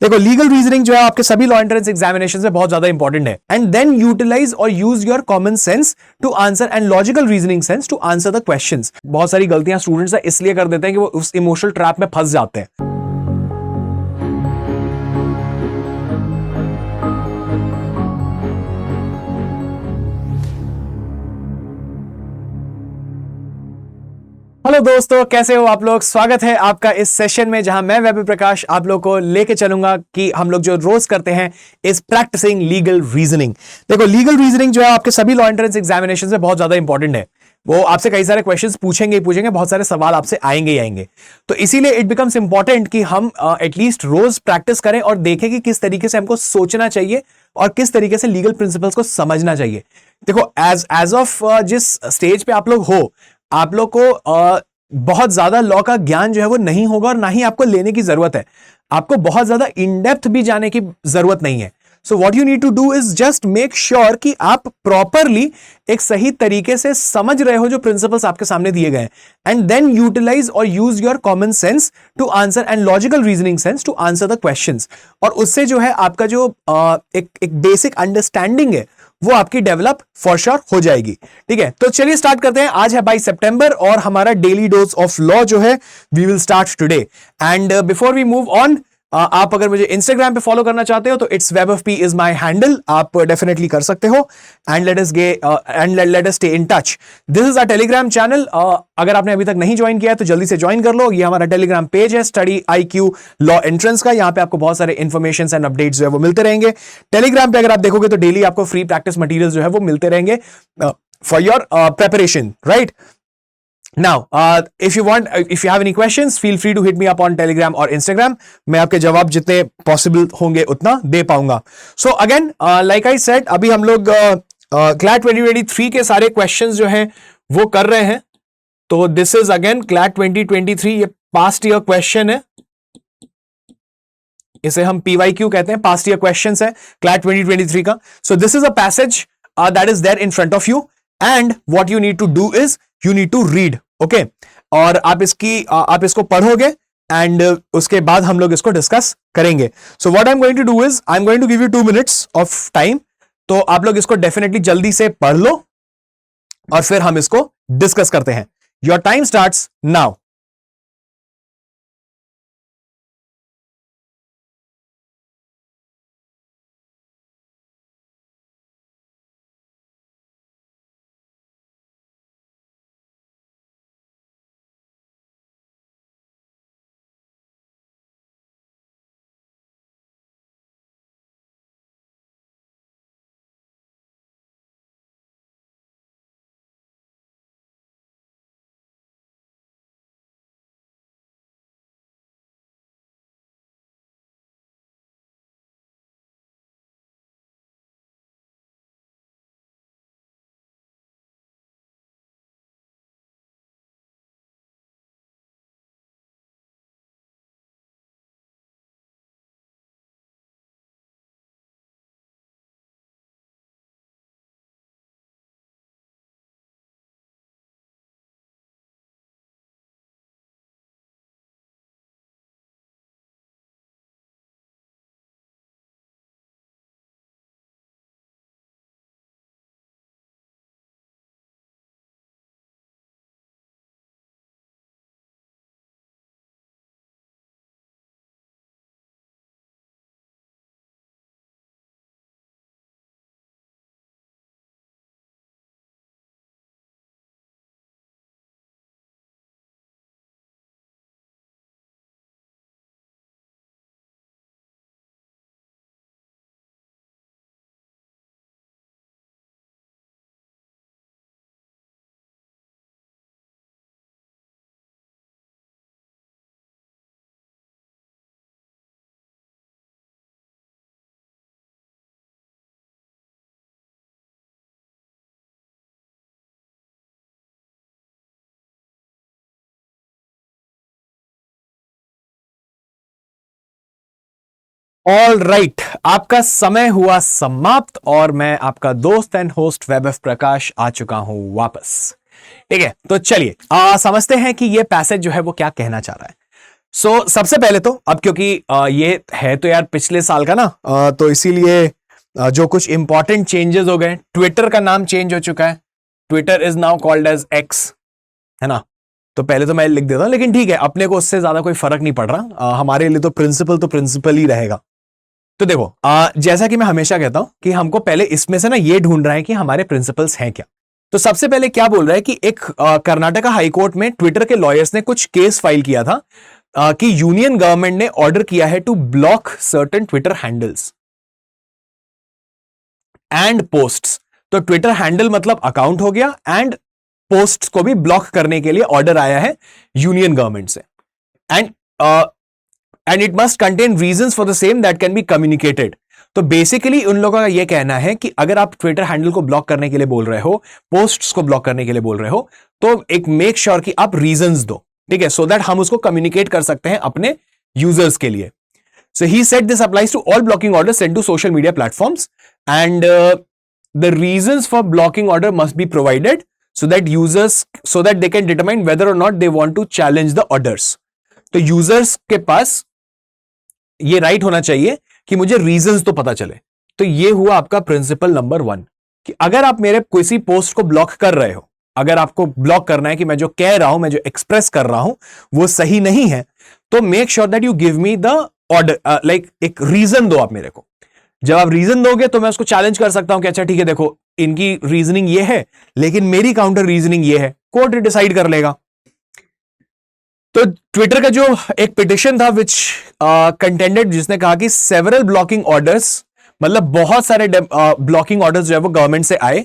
देखो, legal reasoning जो है आपके सभी लॉ एंट्रेंस एग्जामिनेशन में बहुत ज्यादा इंपॉर्टेंट है। एंड देन यूटिलाइज और use your common sense to answer and logical reasoning sense to answer the questions. बहुत सारी गलतियां स्टूडेंट्स इसलिए कर देते हैं कि वो उस इमोशनल ट्रैप में फंस जाते हैं। हेलो दोस्तों, कैसे हो आप लोग। स्वागत है आपका इस सेशन में जहां मैं वैभव प्रकाश आप लोग को लेके चलूंगा कि हम लोग जो रोज करते हैं इस प्रैक्टिसिंग लीगल रीजनिंग। देखो, लीगल रीजनिंग जो है आपके सभी लॉ एंट्रेंस एग्जामिनेशन में बहुत ज्यादा इंपॉर्टेंट है। वो आपसे कई सारे क्वेश्चंस पूछेंगे, बहुत सारे सवाल आपसे आएंगे ही आएंगे। तो इसीलिए इट बिकम्स इंपॉर्टेंट कि हम एटलीस्ट रोज प्रैक्टिस करें और देखें कि किस तरीके से हमको सोचना चाहिए और किस तरीके से लीगल प्रिंसिपल्स को समझना चाहिए। देखो, एज ऑफ जिस स्टेज पे आप लोग हो, आप लोग को बहुत ज्यादा लॉ का ज्ञान जो है वो नहीं होगा और ना ही आपको लेने की जरूरत है। आपको बहुत ज्यादा इन डेप्थ भी जाने की जरूरत नहीं है। So what you need to do is just make sure कि आप प्रॉपरली एक सही तरीके से समझ रहे हो जो प्रिंसिपल्स आपके सामने दिए गए हैं। एंड देन यूटिलाइज और use your common sense to answer and logical reasoning sense to answer the questions. और उससे जो है आपका जो एक बेसिक अंडरस्टैंडिंग है वो आपकी डेवलप फॉर श्योर हो जाएगी। ठीक है, तो चलिए स्टार्ट करते हैं। आज है 22 सितंबर और हमारा डेली डोज ऑफ लॉ जो है we will start today. And before we move on, आप अगर मुझे इंस्टाग्राम पे फॉलो करना चाहते हो तो it's Vaibhav P is my handle, आप डेफिनेटली कर सकते हो। And let us stay in touch. This is a Telegram channel. अगर आपने अभी तक नहीं ज्वाइन किया है तो जल्दी से ज्वाइन कर लो। ये हमारा टेलीग्राम पेज है स्टडी IQ लॉ एंट्रेंस का। यहाँ पे आपको बहुत सारे इन्फॉर्मेशन एंड अपडेट्स जो है वो मिलते रहेंगे। टेलीग्राम पे अगर आप देखोगे तो डेली आपको फ्री प्रैक्टिस मटेरियल जो है वो मिलते रहेंगे for your preparation, right. Now, if you have any questions, feel free to hit me up on Telegram or Instagram. मैं आपके जवाब जितने पॉसिबल होंगे उतना दे पाऊंगा। So again, like I said, अभी हम लोग CLAT 2023 के सारे क्वेश्चंस जो हैं वो कर रहे हैं। तो दिस इज अगेन CLAT 2023, ये पास्ट ईयर क्वेश्चन है। इसे हम PYQ कहते हैं, पास्ट ईयर क्वेश्चंस है CLAT 2023 का। So this is a passage that is there in front of you, and what you need to do is you need to read, okay? और आप इसको पढ़ोगे एंड उसके बाद हम लोग इसको डिस्कस करेंगे। So what I am going to do is I am going to give you 2 minutes of time. तो आप लोग इसको डेफिनेटली जल्दी से पढ़ लो और फिर हम इसको डिस्कस करते हैं। Your time starts now. All right, आपका समय हुआ समाप्त और मैं आपका दोस्त एंड होस्ट वैभव प्रकाश आ चुका हूं वापस। ठीक है, तो चलिए समझते हैं कि ये पैसेज जो है वो क्या कहना चाह रहा है। सबसे पहले तो अब क्योंकि ये है तो यार पिछले साल का ना, तो इसीलिए जो कुछ इंपॉर्टेंट चेंजेस हो गए, ट्विटर का नाम चेंज हो चुका है, Twitter is now called as X, है ना। तो पहले तो मैं लिख देता हूं, लेकिन ठीक है, अपने को उससे ज्यादा कोई फर्क नहीं पड़ रहा, हमारे लिए तो प्रिंसिपल ही रहेगा। तो देखो, जैसा कि मैं हमेशा कहता हूं कि हमको पहले इसमें से ना ये ढूंढना है कि हमारे प्रिंसिपल्स हैं क्या। तो सबसे पहले क्या बोल रहा है कि एक कर्नाटका हाईकोर्ट में ट्विटर के लॉयर्स ने कुछ केस फाइल किया था कि यूनियन गवर्नमेंट ने ऑर्डर किया है to block certain Twitter handles and posts. तो ट्विटर हैंडल मतलब अकाउंट हो गया, एंड पोस्ट्स को भी ब्लॉक करने के लिए ऑर्डर आया है यूनियन गवर्नमेंट से। And it must contain reasons for the same that can be communicated. तो बेसिकली उन लोगों का यह कहना है कि अगर आप ट्विटर हैंडल को ब्लॉक करने के लिए बोल रहे हो, पोस्ट्स को ब्लॉक करने के लिए बोल रहे हो, तो एक मेक श्योर कि आप रीजंस दो, ठीक है, सो दैट हम उसको कम्युनिकेट कर सकते हैं अपने यूजर्स के लिए। So he said this applies to all blocking order send to social media platforms, and the reasons for blocking order must be provided so that they can determine whether or not they want to challenge the orders. तो users के पास ये right होना चाहिए कि मुझे reasons तो पता चले। तो ये हुआ आपका प्रिंसिपल नंबर 1 कि अगर आप मेरे किसी पोस्ट को ब्लॉक कर रहे हो, अगर आपको ब्लॉक करना है कि मैं जो कह रहा हूं, मैं जो एक्सप्रेस कर रहा हूं वो सही नहीं है, तो make sure that you give me the order, like एक रीजन दो आप मेरे को। जब आप रीजन दोगे तो मैं उसको चैलेंज कर सकता हूं कि अच्छा ठीक है, देखो इनकी रीजनिंग ये है लेकिन मेरी काउंटर रीजनिंग ये है, कोर्ट डिसाइड कर लेगा। तो ट्विटर का जो एक पिटिशन था विच कंटेंडेड, जिसने कहा कि सेवरल ब्लॉकिंग ऑर्डर्स, मतलब बहुत सारे ब्लॉकिंग ऑर्डर्स जो है वो गवर्नमेंट से आए,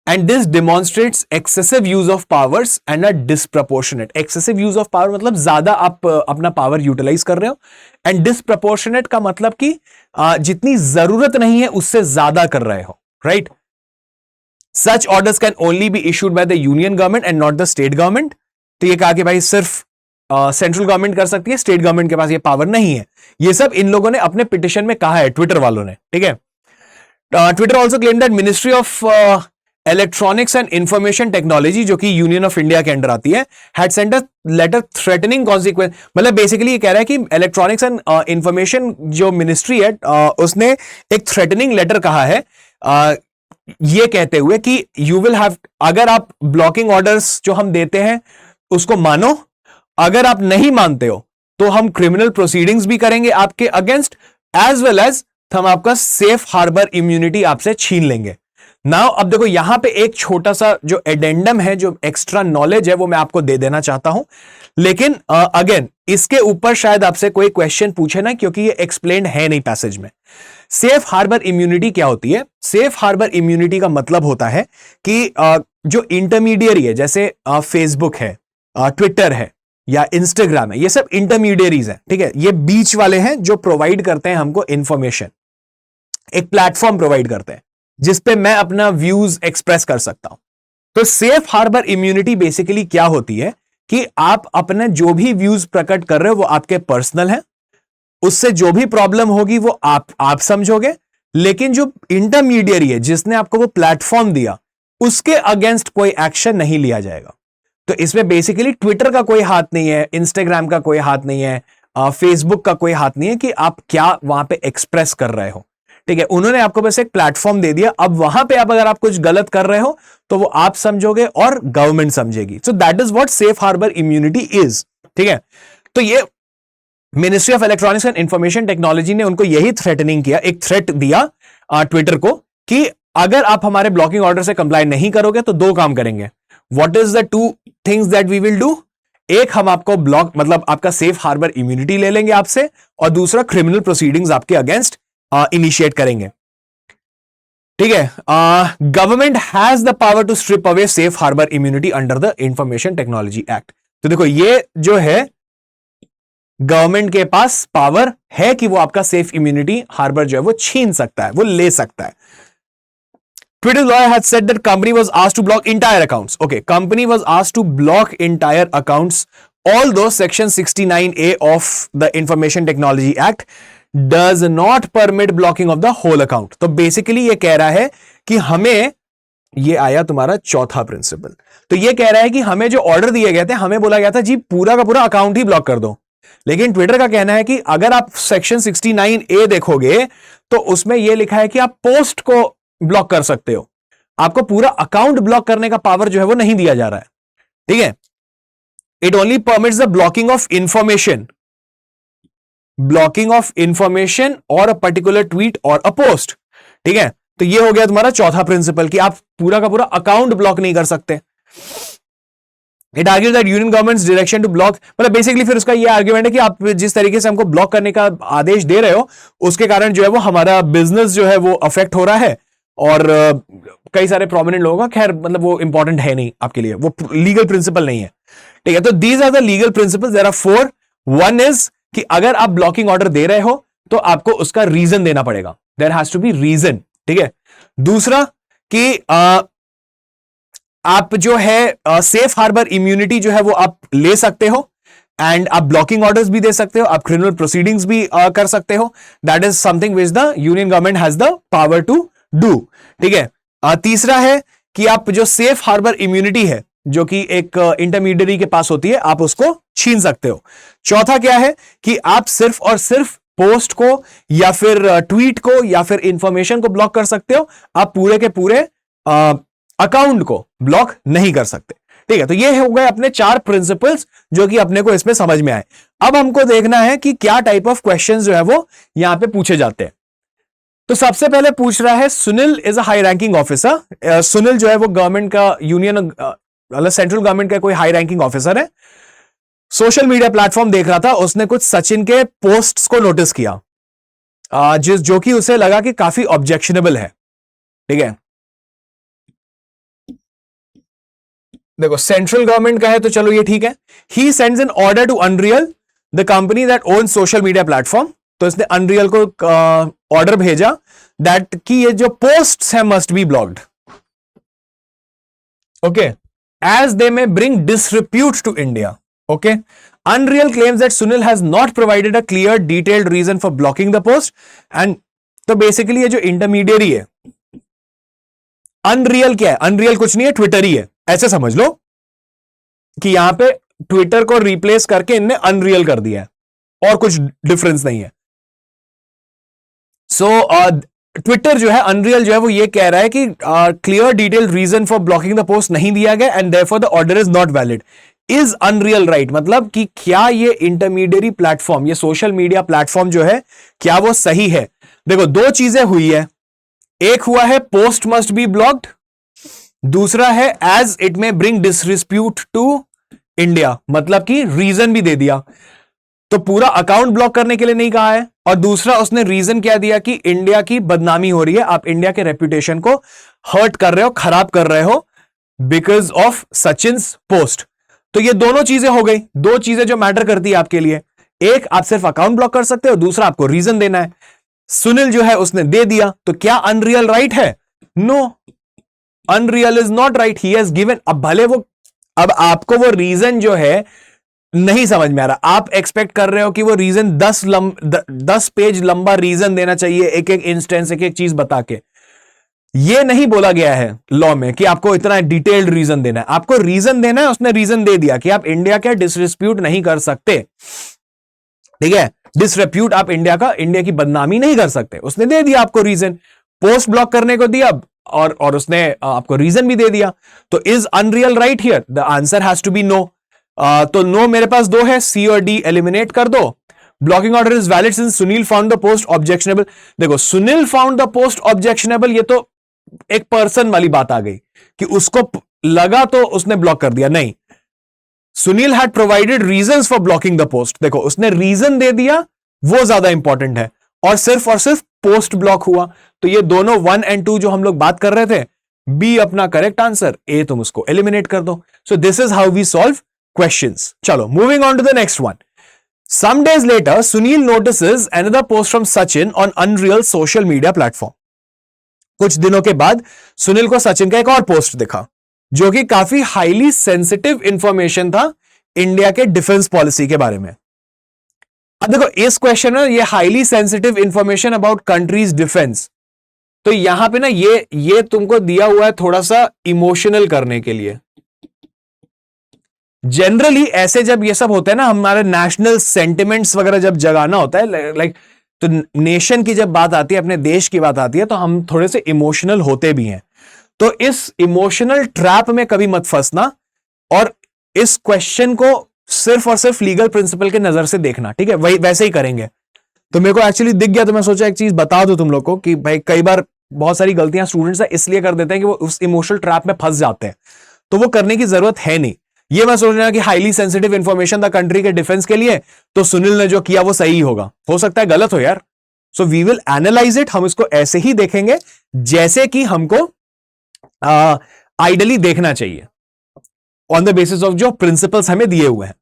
and this demonstrates excessive use of powers and a disproportionate. Excessive use of power मतलब ज्यादा आप अपना पावर यूटिलाइज कर रहे हो, एंड डिसप्रपोर्शनेट का मतलब कि जितनी जरूरत नहीं है उससे ज्यादा कर रहे हो, right. Such orders can only be issued by the union government and not the state government. तो ये कहा कि भाई सिर्फ सेंट्रल गवर्नमेंट कर सकती है, स्टेट गवर्नमेंट के पास ये पावर नहीं है। ये सब इन लोगों ने अपने पिटिशन में कहा है, ट्विटर वालों ने, ठीक है। Twitter also claim that ministry of electronics and information technology, जो कि यूनियन ऑफ इंडिया के अंडर आती है, had sent a letter threatening consequence. मतलब बेसिकली ये कह रहा है कि इलेक्ट्रॉनिक्स एंड इंफॉर्मेशन जो मिनिस्ट्री है उसने एक थ्रेटनिंग लेटर कहा है, ये कहते हुए कि यू विल हैव, अगर आप ब्लॉकिंग ऑर्डर्स जो हम देते हैं उसको मानो, अगर आप नहीं मानते हो तो हम क्रिमिनल प्रोसीडिंग्स भी करेंगे आपके अगेंस्ट, एज वेल एज हम आपका सेफ हार्बर इम्यूनिटी आपसे छीन लेंगे। नाउ अब देखो यहां पे एक छोटा सा जो एडेंडम है, जो एक्स्ट्रा नॉलेज है, वो मैं आपको दे देना चाहता हूं, लेकिन अगेन इसके ऊपर शायद आपसे कोई क्वेश्चन पूछे ना, क्योंकि ये एक्सप्लेन्ड है नहीं पैसेज में। सेफ हार्बर इम्यूनिटी क्या होती है? सेफ हार्बर इम्यूनिटी का मतलब होता है कि जो इंटरमीडियरी है, जैसे फेसबुक है, ट्विटर है या इंस्टाग्राम है, ये सब इंटरमीडियरीज हैं, ठीक है। ये बीच वाले हैं जो प्रोवाइड करते हैं हमको इंफॉर्मेशन, एक प्लेटफॉर्म प्रोवाइड करते हैं जिसपे मैं अपना व्यूज एक्सप्रेस कर सकता हूं। तो सेफ हार्बर इम्यूनिटी बेसिकली क्या होती है कि आप अपने जो भी व्यूज प्रकट कर रहे हो वो आपके पर्सनल है, उससे जो भी प्रॉब्लम होगी वो आप समझोगे, लेकिन जो इंटरमीडियरी है जिसने आपको वो प्लेटफॉर्म दिया, उसके अगेंस्ट कोई एक्शन नहीं लिया जाएगा। तो इसमें बेसिकली ट्विटर का कोई हाथ नहीं है, इंस्टाग्राम का कोई हाथ नहीं है, फेसबुक का कोई हाथ नहीं है कि आप क्या वहां पे एक्सप्रेस कर रहे हो, ठीक है। उन्होंने आपको बस एक प्लेटफॉर्म दे दिया। अब वहां पे आप अगर आप कुछ गलत कर रहे हो तो वो आप समझोगे और गवर्नमेंट समझेगी। So that is what safe harbour immunity is, ठीक है। तो ये ministry of electronics and information technology ने उनको यही थ्रेटनिंग किया, एक थ्रेट दिया ट्विटर को कि अगर आप हमारे ब्लॉकिंग ऑर्डर से कंप्लाई नहीं करोगे तो दो काम करेंगे। What is the two things that we will do? एक, हम आपको ब्लॉक मतलब आपका सेफ हार्बर इम्यूनिटी ले लेंगे आपसे, और दूसरा क्रिमिनल प्रोसीडिंग्स आपके अगेंस्ट इनिशिएट करेंगे, ठीक है। Government has the power to strip away safe harbour immunity under the information technology act. तो देखो ये जो है, गवर्नमेंट के पास पावर है कि वो आपका सेफ इम्यूनिटी हार्बर जो है वो छीन सकता है, वो ले सकता है। Twitter lawyer had said that company was asked to block entire accounts. Okay, company was asked to block entire accounts, although section 69A of the Information Technology Act does not permit blocking of the whole account. तो basically ये कह रहा है कि हमें, ये आया तुम्हारा चौथा प्रिंसिपल, तो ये कह रहा है कि हमें जो ऑर्डर दिए गए थे, हमें बोला गया था जी पूरा का पूरा अकाउंट ही ब्लॉक कर दो, लेकिन ट्विटर का कहना है कि अगर आप सेक्शन 69A देखोगे तो उसमें यह लिखा है कि आप पोस्ट को ब्लॉक कर सकते हो, आपको पूरा अकाउंट ब्लॉक करने का पावर जो है वो नहीं दिया जा रहा है। ठीक है, it only permits the blocking of information or a particular tweet और अ पोस्ट। ठीक है, तो ये हो गया तुम्हारा चौथा प्रिंसिपल कि आप पूरा का पूरा अकाउंट ब्लॉक नहीं कर सकते। It argues that union government's direction to block, मतलब बेसिकली फिर उसका ये आर्ग्यूमेंट है कि आप जिस तरीके से हमको ब्लॉक करने का आदेश दे रहे हो उसके कारण जो है वो हमारा बिजनेस जो है वो अफेक्ट हो रहा है और कई सारे प्रोमिनेंट लोगों का, खैर मतलब वो इंपॉर्टेंट है नहीं आपके लिए, वो लीगल प्रिंसिपल नहीं है। ठीक है, तो these are the legal principles, there are 4। One is कि अगर आप ब्लॉकिंग ऑर्डर दे रहे हो तो आपको उसका रीजन देना पड़ेगा, there has to be reason. ठीक है, दूसरा कि आप जो है सेफ हार्बर इम्यूनिटी जो है वो आप ले सकते हो एंड आप ब्लॉकिंग ऑर्डर्स भी दे सकते हो, आप क्रिमिनल प्रोसीडिंग्स भी कर सकते हो। That is something which the union government has the power to do. ठीक है, तीसरा है कि आप जो सेफ हार्बर इम्यूनिटी है जो कि एक इंटरमीडियरी के पास होती है, आप उसको छीन सकते हो। चौथा क्या है कि आप सिर्फ और सिर्फ पोस्ट को या फिर ट्वीट को या फिर इंफॉर्मेशन को ब्लॉक कर सकते हो, आप पूरे के पूरे अकाउंट को ब्लॉक नहीं कर सकते। ठीक है, तो ये हो गए अपने 4 प्रिंसिपल्स जो कि अपने को इसमें समझ में आए। अब हमको देखना है कि क्या टाइप ऑफ क्वेश्चंस जो है वो यहां पे पूछे जाते हैं। तो सबसे पहले पूछ रहा है Sunil is a high ranking officer. Sunil जो है वो गवर्नमेंट का यूनियन मतलब सेंट्रल गवर्नमेंट का कोई हाई रैंकिंग ऑफिसर है, सोशल मीडिया प्लेटफॉर्म देख रहा था, उसने कुछ सचिन के पोस्ट्स को नोटिस किया जो कि उसे लगा कि काफी ऑब्जेक्शनेबल है। ठीक है, देखो सेंट्रल गवर्नमेंट का है तो चलो ये ठीक है। He sends an order to Unreal the company that owns social media platform, तो इसने अनरियल को ऑर्डर भेजा दैट कि ये जो पोस्ट्स हैं must be blocked, okay, as they may bring disrepute to India. Okay, Unreal claims that Sunil has not provided a clear, detailed reason for blocking the post. And तो basically ये जो intermediary है, Unreal क्या है? Unreal कुछ नहीं है, Twitter ही है, ऐसे समझ लो कि यहां पे ट्विटर को रिप्लेस करके इनने Unreal कर दिया है और कुछ डिफरेंस नहीं है। सो ट्विटर जो है, Unreal जो है वो ये कह रहा है कि clear detailed reason for blocking the post नहीं दिया गया and therefore the order is not valid. Is Unreal right, मतलब कि क्या ये इंटरमीडियरी प्लेटफॉर्म, ये सोशल मीडिया प्लेटफॉर्म जो है क्या वो सही है? देखो दो चीजें हुई है, एक हुआ है पोस्ट मस्ट बी ब्लॉक्ड, दूसरा है एज इट में ब्रिंग डिसरिस्प्यूट टू इंडिया, मतलब कि रीजन भी दे दिया। तो पूरा अकाउंट ब्लॉक करने के लिए नहीं कहा है, और दूसरा उसने रीजन क्या दिया कि इंडिया की बदनामी हो रही है, आप इंडिया के रेपुटेशन को हर्ट कर रहे हो, खराब कर रहे हो बिकॉज ऑफ सचिन्स पोस्ट। तो ये दोनों चीजें हो गई, दो चीजें जो मैटर करती है आपके लिए, एक आप सिर्फ अकाउंट ब्लॉक कर सकते हो, दूसरा आपको रीजन देना है। सुनील जो है उसने दे दिया, तो क्या अनरियल राइट है? No, Unreal is not right, he has given. अब भले वो, अब आपको वो रीजन जो है नहीं समझ में आ रहा, आप एक्सपेक्ट कर रहे हो कि वो रीजन 10 पेज लंबा रीजन देना चाहिए, एक एक इंस्टेंस, एक एक चीज बता के। ये नहीं बोला गया है लॉ में कि आपको इतना डिटेल्ड रीजन देना है, आपको रीजन देना है। उसने रीजन दे दिया कि आप इंडिया का डिसरिस्प्यूट नहीं कर सकते, ठीक है, डिसरिप्यूट आप इंडिया का, इंडिया की बदनामी नहीं कर सकते, उसने दे दिया आपको रीजन। पोस्ट ब्लॉक करने को दिया और उसने आपको रीजन भी दे दिया। तो is Unreal right here? The answer has to be no. तो नो मेरे पास दो है, सी और डी एलिमिनेट कर दो। Blocking order is valid since Sunil found the post objectionable. देखो Sunil found the post objectionable, ये तो एक पर्सन वाली बात आ गई कि उसको लगा तो उसने ब्लॉक कर दिया, नहीं। Sunil had provided reasons for blocking the post, देखो उसने रीजन दे दिया, वो ज्यादा इंपॉर्टेंट है, और सिर्फ पोस्ट ब्लॉक हुआ। तो ये दोनों 1 और 2 जो हम लोग बात कर रहे थे, बी अपना करेक्ट आंसर, ए तुम उसको एलिमिनेट कर दो। So this is how we solve questions. चलो moving on to the next one. Some days later, Sunil notices another post from Sachin on Unreal social media platform. कुछ दिनों के बाद सुनील को सचिन का एक और पोस्ट दिखा जो कि काफी हाईली सेंसिटिव इंफॉर्मेशन था इंडिया के डिफेंस पॉलिसी के बारे में। अब देखो इस क्वेश्चन में ये highly sensitive information about countries defence, तो यहां पे ना ये तुमको दिया हुआ है थोड़ा सा इमोशनल करने के लिए। जनरली ऐसे जब ये सब होता है ना, हमारे नेशनल सेंटिमेंट्स वगैरह जब जगाना होता है, लाइक तो नेशन की जब बात आती है, अपने देश की बात आती है, तो हम थोड़े से इमोशनल होते भी हैं। तो इस इमोशनल ट्रैप में कभी मत फंसना और इस क्वेश्चन को सिर्फ और सिर्फ लीगल प्रिंसिपल के नजर से देखना, ठीक है? वही वैसे ही करेंगे। तो मेरे को एक्चुअली दिख गया, तो मैं सोचा एक चीज बता दूं तुम लोग को कि भाई कई बार बहुत सारी गलतियां स्टूडेंट्स इसलिए कर देते हैं कि वो उस इमोशनल ट्रैप में फंस जाते हैं, तो वो करने की जरूरत है नहीं। ये मैं सोच रहा कि हाईली सेंसिटिव इंफॉर्मेशन था कंट्री के डिफेंस के लिए, तो सुनील ने जो किया वो सही होगा, हो सकता है गलत हो यार। So we will analyse it, हम इसको ऐसे ही देखेंगे जैसे कि हमको आइडली देखना चाहिए, ऑन द बेसिस ऑफ जो प्रिंसिपल्स हमें दिए हुए हैं,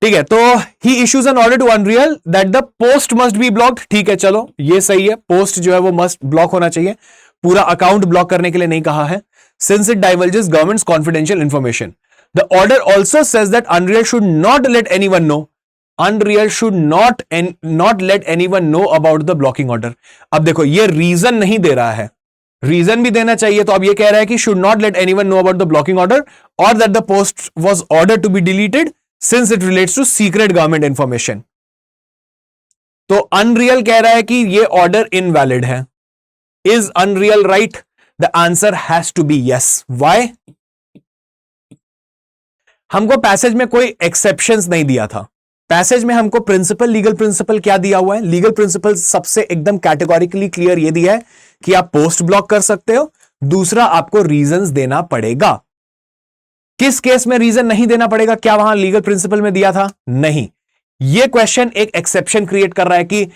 ठीक है? तो he issues an order to Unreal that the post must be blocked. ठीक है, चलो ये सही है, पोस्ट जो है वो मस्ट ब्लॉक होना चाहिए, पूरा अकाउंट ब्लॉक करने के लिए नहीं कहा है, since it diverges government's confidential information. The order also says that Unreal should not let anyone know, Unreal should not let anyone know about the blocking order. अब देखो ये रीजन नहीं दे रहा है, रीजन भी देना चाहिए, तो अब ये कह रहा है कि should not let anyone know about the blocking order और that the post was order to be deleted since it relates to secret government information. तो अनरियल कह रहा है कि ये ऑर्डर इनवैलिड है। Is Unreal right? The answer has to be yes. Why? हमको passage में कोई एक्सेप्शंस नहीं दिया था। पैसेज में हमको प्रिंसिपल, लीगल प्रिंसिपल क्या दिया हुआ है? लीगल प्रिंसिपल सबसे एकदम कैटेगोरिकली क्लियर ये दिया है कि आप पोस्ट ब्लॉक कर सकते हो। दूसरा, आपको रीजंस देना पड़ेगा। किस केस में रीजन नहीं देना पड़ेगा? क्या वहां लीगल प्रिंसिपल में दिया था? नहीं। यह क्वेश्चन एक एक्सेप्शन क्रिएट कर रहा है कि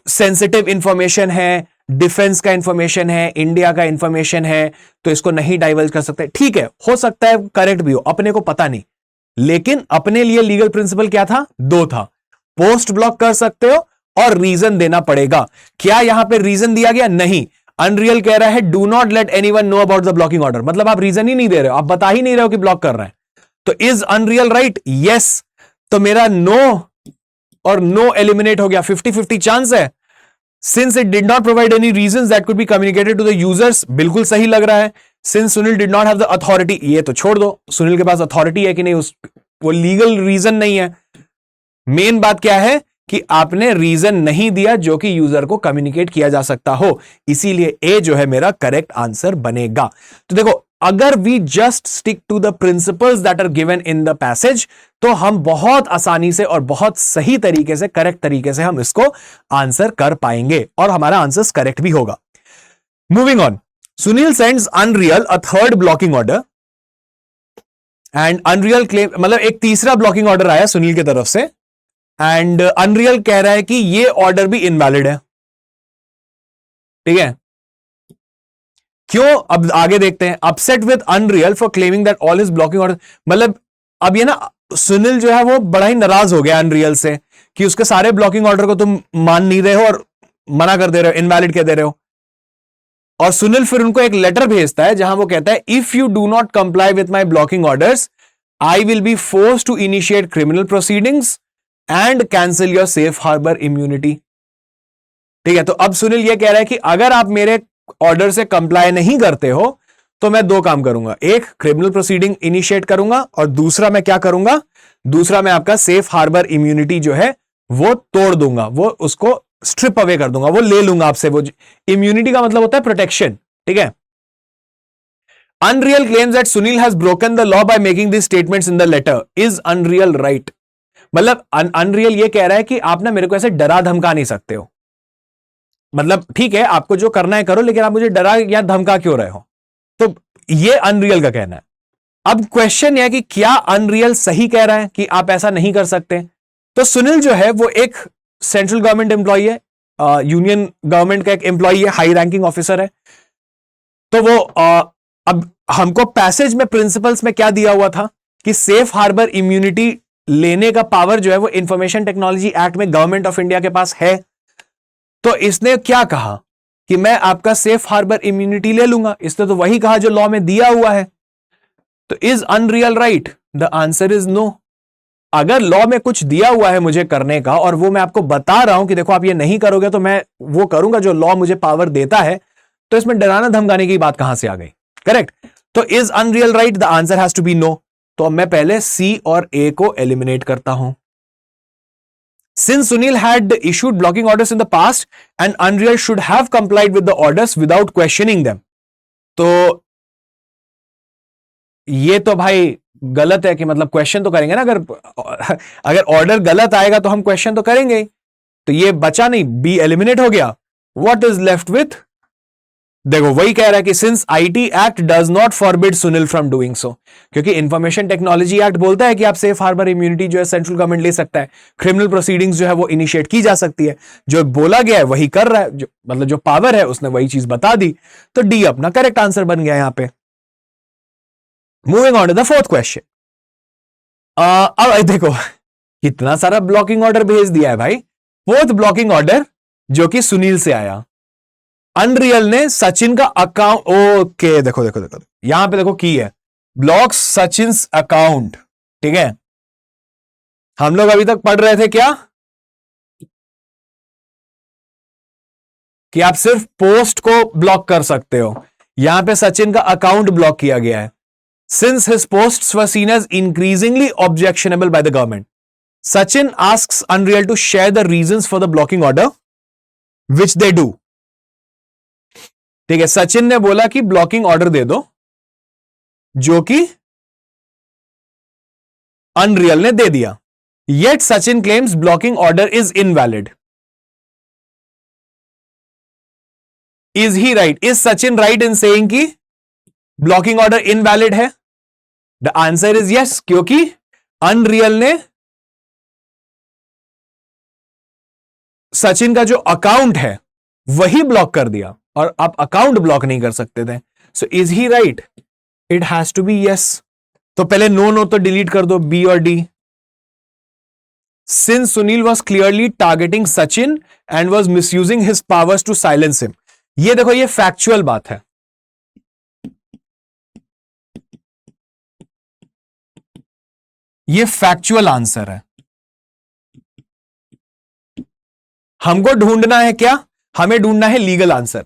सेंसिटिव इंफॉर्मेशन है, डिफेंस का इंफॉर्मेशन है, इंडिया का इंफॉर्मेशन है, तो इसको नहीं डाइवर्ज कर सकते। ठीक है, हो सकता है करेक्ट भी हो, अपने को पता नहीं, लेकिन अपने लिए लीगल प्रिंसिपल क्या था? दो था, पोस्ट ब्लॉक कर सकते हो और रीजन देना पड़ेगा। क्या यहां पे रीजन दिया गया? नहीं। अनरियल कह रहा है do not let anyone know about the blocking order, मतलब आप रीजन ही नहीं दे रहे हो, आप बता ही नहीं रहे हो कि ब्लॉक कर रहे हैं। तो इज अनरियल राइट? यस। तो मेरा नो और नो एलिमिनेट हो गया, 50-50 चांस है। Since it did not provide any reasons that could be communicated to the users, बिल्कुल सही लग रहा है। Since Sunil did not have the authority, ये तो छोड़ दो, सुनील के पास अथॉरिटी है कि नहीं, वो लीगल रीजन नहीं है। मेन बात क्या है कि आपने रीजन नहीं दिया जो कि यूजर को कम्युनिकेट किया जा सकता हो, इसीलिए ए जो है मेरा करेक्ट आंसर बनेगा। तो देखो, अगर we just stick to the principles that are given in the passage, तो हम बहुत आसानी से और बहुत सही तरीके से, करेक्ट तरीके से हम इसको आंसर कर पाएंगे और हमारा आंसर करेक्ट भी होगा। Moving on, Sunil sends unreal a third blocking order and unreal claim, मतलब एक तीसरा ब्लॉकिंग ऑर्डर आया सुनील की तरफ से एंड अनरियल कह रहा है कि ये ऑर्डर भी इनवैलिड है। ठीक है, क्यों? अब आगे देखते हैं। Upset with unreal for claiming that all is blocking order, मतलब अब ये ना सुनील जो है वो बड़ा ही नाराज हो गया अनरियल से कि उसके सारे ब्लॉकिंग ऑर्डर को तुम मान नहीं रहे हो और मना कर दे रहे हो, इनवैलिड कह दे रहे हो। और सुनील फिर उनको एक लेटर भेजता है जहां वो कहता है if you do not comply with my blocking orders I will be forced to initiate criminal proceedings and cancel your safe harbour immunity. ठीक है, तो अब सुनील यह कह रहा है कि अगर आप मेरे ऑर्डर से कंप्लाई नहीं करते हो तो मैं दो काम करूंगा, एक क्रिमिनल प्रोसीडिंग इनिशिएट करूंगा और दूसरा मैं क्या करूंगा? दूसरा मैं आपका सेफ हार्बर इम्यूनिटी जो है वो तोड़ दूंगा, वो उसको स्ट्रिप अवे कर दूंगा, वो ले लूंगा आपसे। वो इम्यूनिटी का मतलब होता है प्रोटेक्शन। ठीक है, Unreal claims that Sunil has broken the law by making this statements in the letter, is Unreal right? मतलब अनरियल ये कह रहा है कि आप ना मेरे को ऐसे डरा धमका नहीं सकते हो, मतलब ठीक है आपको जो करना है करो, लेकिन आप मुझे डरा या धमका क्यों रहे हो? तो ये अनरियल का कहना है। अब क्वेश्चन यह है कि क्या अनरियल सही कह रहा है कि आप ऐसा नहीं कर सकते? तो सुनील जो है वो एक सेंट्रल गवर्नमेंट एम्प्लॉई है, यूनियन गवर्नमेंट का एक एम्प्लॉई है, हाई रैंकिंग ऑफिसर है। तो वो अब हमको पैसेज में प्रिंसिपल्स में क्या दिया हुआ था कि सेफ हार्बर इम्यूनिटी लेने का पावर जो है वो इंफॉर्मेशन टेक्नोलॉजी एक्ट में गवर्नमेंट ऑफ इंडिया के पास है। तो इसने क्या कहा कि मैं आपका सेफ हार्बर इम्यूनिटी ले लूंगा, इसने तो वही कहा जो लॉ में दिया हुआ है। तो is Unreal right? The answer is no. अगर लॉ में कुछ दिया हुआ है मुझे करने का और वो मैं आपको बता रहा हूं कि देखो आप ये नहीं करोगे तो मैं वो करूंगा जो लॉ मुझे पावर देता है, तो इसमें डराना धमकाने की बात कहां से आ गई? करेक्ट। तो is Unreal right? The answer has to be no. तो अब मैं पहले सी और ए को एलिमिनेट करता हूं. Since Sunil had issued blocking orders in the past and Unreal should have complied with the orders without questioning them. तो ये तो भाई गलत है कि मतलब क्वेश्चन तो करेंगे ना. अगर ऑर्डर गलत आएगा तो हम क्वेश्चन तो करेंगे. तो ये बचा नहीं, बी एलिमिनेट हो गया. What is left with? देखो वही कह रहा है कि since IT act does not forbid Sunil from doing so, क्योंकि इंफॉर्मेशन टेक्नोलॉजी एक्ट बोलता है कि आप सेफ हार्बर इम्यूनिटी जो है सेंट्रल गवर्नमेंट ले सकता है, क्रिमिनल प्रोसीडिंग्स जो है वो इनिशिएट की जा सकती है. जो बोला गया है वही कर रहा है, मतलब जो पावर है उसने वही चीज बता दी. तो डी अपना करेक्ट आंसर बन गया यहां पे. Moving on to the fourth question. अब देखो कितना सारा ब्लॉकिंग ऑर्डर भेज दिया है भाई. फोर्थ ब्लॉकिंग ऑर्डर जो कि सुनील से आया. अनरियल ने सचिन का अकाउंट, ओके देखो देखो देखो यहां पे देखो की है ब्लॉक सचिन अकाउंट. ठीक है, हम लोग अभी तक पढ़ रहे थे क्या कि आप सिर्फ पोस्ट को ब्लॉक कर सकते हो. यहां पे सचिन का अकाउंट ब्लॉक किया गया है. Since his posts were seen as increasingly objectionable by the government, Sachin asks Unreal to share the reasons for the blocking order which they do. ठीक है, सचिन ने बोला कि ब्लॉकिंग ऑर्डर दे दो, जो कि अनरियल ने दे दिया. Yet Sachin claims blocking order is invalid. Is he right? Is Sachin right in saying कि ब्लॉकिंग ऑर्डर इनवैलिड है? द आंसर इज यस, क्योंकि अनरियल ने सचिन का जो अकाउंट है वही ब्लॉक कर दिया और आप अकाउंट ब्लॉक नहीं कर सकते थे. So is he right? It has to be yes. तो पहले नो तो डिलीट कर दो, बी और D. Since Sunil was clearly targeting Sachin and was misusing his powers to silence him. ये देखो ये फैक्चुअल बात है. ये फैक्चुअल आंसर है. हमको ढूंढना है क्या? हमें ढूंढना है legal answer.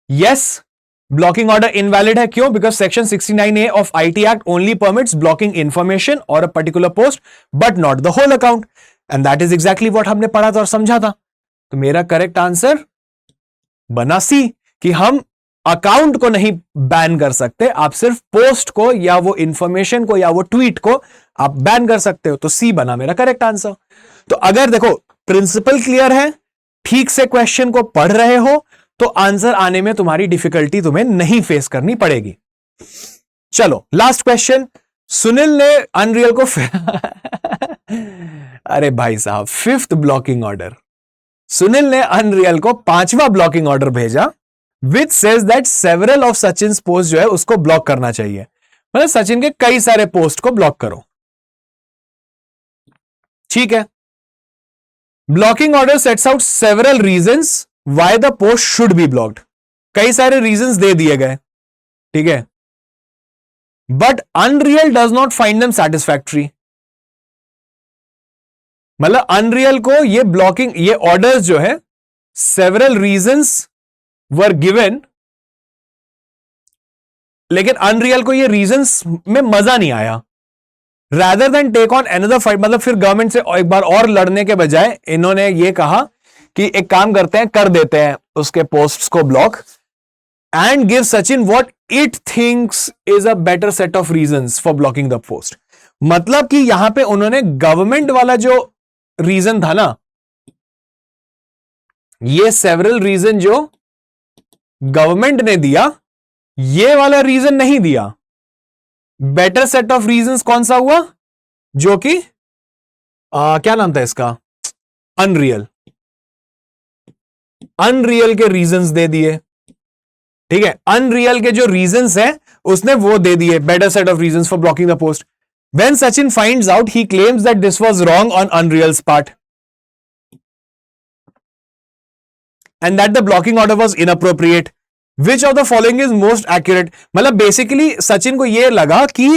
Yes, blocking order invalid है. क्यों? Because section 69A of IT act only permits blocking information or a particular post but not the whole account. And that is exactly what हमने पढ़ा था और समझा था. तो मेरा करेक्ट आंसर बना सी, कि हम अकाउंट को नहीं बैन कर सकते, आप सिर्फ पोस्ट को या वो इंफॉर्मेशन को या वो ट्वीट को आप बैन कर सकते हो. तो सी बना मेरा करेक्ट आंसर. तो अगर देखो प्रिंसिपल क्लियर है, ठीक से क्वेश्चन को पढ़ रहे हो, तो आंसर आने में तुम्हारी डिफिकल्टी तुम्हें नहीं फेस करनी पड़ेगी. चलो लास्ट क्वेश्चन. सुनील ने अनरियल को अरे भाई साहब, फिफ्थ ब्लॉकिंग ऑर्डर. सुनील ने अनरियल को पांचवा ब्लॉकिंग ऑर्डर भेजा which says that several of Sachin post जो है उसको ब्लॉक करना चाहिए. मतलब सचिन के कई सारे पोस्ट को ब्लॉक करो. ठीक है, blocking order sets out several reasons why the post should be blocked. कई सारे रीजंस दे दिए गए. ठीक है, but Unreal does not find them satisfactory. मतलब अनरियल को ये ब्लॉकिंग, ये ऑर्डर्स जो है सेवरल रीजंस वर गिवन, लेकिन अनरियल को ये रीजंस में मजा नहीं आया. Rather than take on another fight, मतलब फिर गवर्नमेंट से एक बार और लड़ने के बजाय इन्होंने ये कहा कि एक काम करते हैं, कर देते हैं उसके पोस्ट्स को block and give Sachin what it thinks is a better set of reasons for blocking the post. मतलब कि यहां पे उन्होंने गवर्नमेंट वाला जो रीजन था ना, ये सेवरल रीजन जो गवर्नमेंट ने दिया, ये वाला रीजन नहीं दिया. बेटर सेट ऑफ रीजंस कौन सा हुआ? जो कि क्या नाम था इसका? अनरियल. अनरियल के रीजंस दे दिए. ठीक है, अनरियल के जो रीजंस हैं उसने वो दे दिए, better set of reasons for blocking the post. When Sachin finds out, he claims that this was wrong on Unreal's part and that the blocking order was inappropriate. Which of the following is most accurate? मतलब basically Sachin को ये लगा कि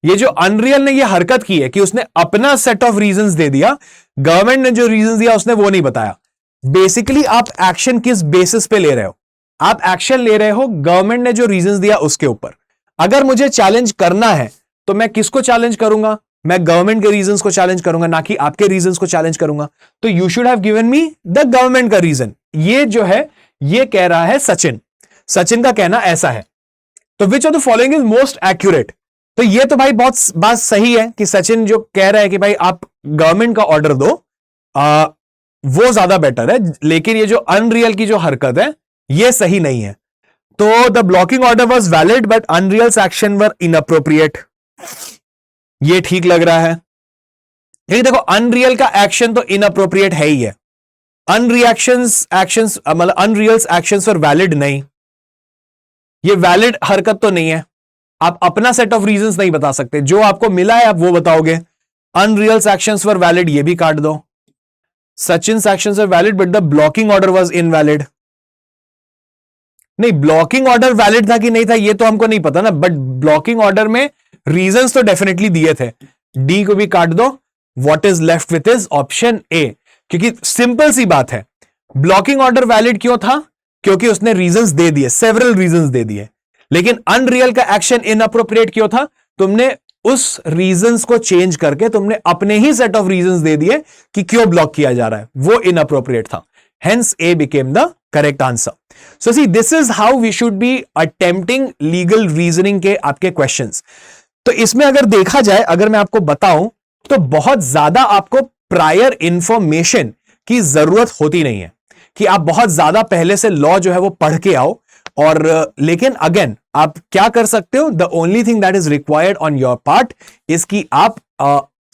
ये जो unreal ने ये हरकत की है कि उसने अपना सेट ऑफ रीजंस दे दिया, गवर्नमेंट ने जो रीजंस दिया उसने वो नहीं बताया. बेसिकली आप एक्शन किस बेसिस पे ले रहे हो? आप एक्शन ले रहे हो गवर्नमेंट ने जो रीजंस दिया उसके ऊपर. अगर मुझे चैलेंज करना है तो मैं किसको चैलेंज करूंगा? मैं गवर्नमेंट के रीजंस को चैलेंज करूंगा, ना कि आपके रीजंस को चैलेंज करूंगा। तो you should have given me the government का रीजन। ये जो है ये कह रहा है सचिन, सचिन का कहना ऐसा है। तो which of the following is most accurate? तो ये तो भाई बहुत बात सही है कि सचिन जो कह रहा है कि भाई आप गवर्नमेंट का ऑर्डर दो, वो ज्यादा बेटर है, लेकिन ये जो अनरियल की जो हरकत है ये सही नहीं है। तो the blocking order was valid but unreal action were inappropriate, ये ठीक लग रहा है। लेकिन देखो अनरियल का एक्शन तो इनअप्रोप्रिएट है ही है, अनरिएक्शंस एक्शंस मतलब अनरियल्स एक्शंस फॉर वैलिड नहीं, ये वैलिड हरकत तो नहीं है। आप अपना सेट ऑफ रीजंस नहीं बता सकते, जो आपको मिला है आप वो बताओगे। अनरियल्स एक्शंस फॉर वैलिड ये भी काट दो। Sachin's actions are valid but the blocking order was invalid. नहीं, ब्लॉकिंग ऑर्डर वैलिड था कि नहीं था ये तो हमको नहीं पता ना, बट ब्लॉकिंग ऑर्डर में रीजंस तो डेफिनेटली दिए थे। डी को भी काट दो। What is left with is option A, क्योंकि सिंपल सी बात है, ब्लॉकिंग ऑर्डर वैलिड क्यों था? क्योंकि उसने रीजंस दे दिए, सेवरल रीजंस दे दिए। लेकिन अनरियल का एक्शन इनअप्रोप्रिएट क्यों था? तुमने उस रीजंस को चेंज करके तुमने अपने ही सेट ऑफ रीजंस दे दिए कि क्यों ब्लॉक किया जा रहा है, वो इनअप्रोप्रिएट था। Hence A became the correct answer. So see this is how we should be attempting legal reasoning के आपके क्वेश्चंस। तो इसमें अगर देखा जाए, अगर मैं आपको बताऊं तो बहुत ज्यादा आपको प्रायर इंफॉर्मेशन की जरूरत होती नहीं है कि आप बहुत ज्यादा पहले से लॉ जो है वो पढ़ के आओ। और लेकिन अगेन आप क्या कर सकते हो, the only thing that is required on your part is कि आप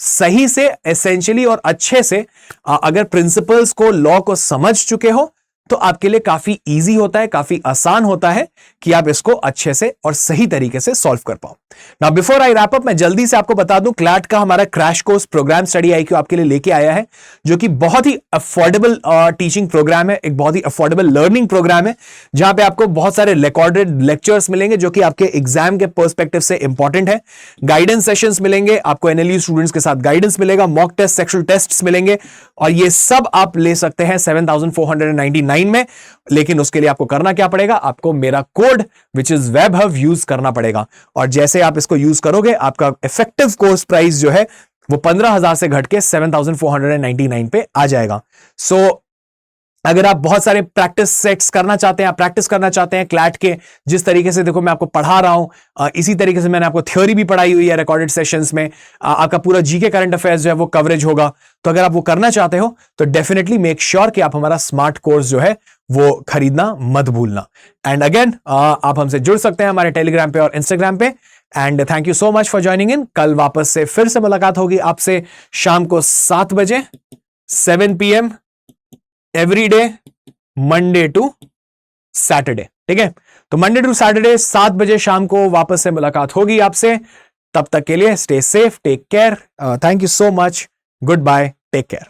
सही से एसेंशियली और अच्छे से अगर प्रिंसिपल्स को, लॉ को समझ चुके हो तो आपके लिए काफी इजी होता है, काफी आसान होता है कि आप इसको अच्छे से और सही तरीके से सॉल्व कर पाओ। Now before I wrap up, मैं जल्दी से आपको बता दूं, क्लैट का हमारा crash course programme study IQ आपके लिए लेके आया है, जो कि बहुत ही अफोर्डेबल टीचिंग प्रोग्राम है, एक बहुत ही अफोर्डेबल लर्निंग प्रोग्राम है, जहां पे आपको बहुत सारे रिकॉर्डेड लेक्चर्स मिलेंगे जो कि आपके एग्जाम के पर्सपेक्टिव से इंपॉर्टेंट है। गाइडेंस सेशंस मिलेंगे, आपको NLU स्टूडेंट्स के साथ गाइडेंस मिलेगा, मॉक टेस्ट, सेक्शुअल टेस्ट्स मिलेंगे, और ये सब आप ले सकते हैं 7499 में। लेकिन उसके लिए आपको करना क्या पड़ेगा? आपको मेरा कोड विच इज वेबहब यूज करना पड़ेगा, और जैसे आप इसको यूज करोगे आपका इफेक्टिव कोर्स प्राइस जो है वो 15,000 से घट के 7499 पे आ जाएगा। सो अगर आप बहुत सारे प्रैक्टिस सेट्स करना चाहते हैं, आप प्रैक्टिस करना चाहते हैं क्लैट के, जिस तरीके से देखो मैं आपको पढ़ा रहा हूं, इसी तरीके से मैंने आपको थ्योरी भी पढ़ाई हुई है रिकॉर्डेड सेशंस में, आपका पूरा जीके करंट अफेयर्स जो है वो कवरेज होगा। तो अगर आप वो करना चाहते हो तो डेफिनेटली मेक श्योर कि आप हमारा स्मार्ट कोर्स जो है वो खरीदना मत भूलना। एंड अगेन आप हमसे जुड़ सकते हैं हमारे टेलीग्राम पे और इंस्टाग्राम पे। And thank you so much for joining in. कल वापस से फिर से मुलाकात होगी आपसे शाम को 7 बजे 7 PM every day, Monday to Saturday. ठीक है, तो मंडे टू सैटरडे 7 बजे शाम को वापस से मुलाकात होगी आपसे। तब तक के लिए stay safe, take care, thank you so much, goodbye, take care.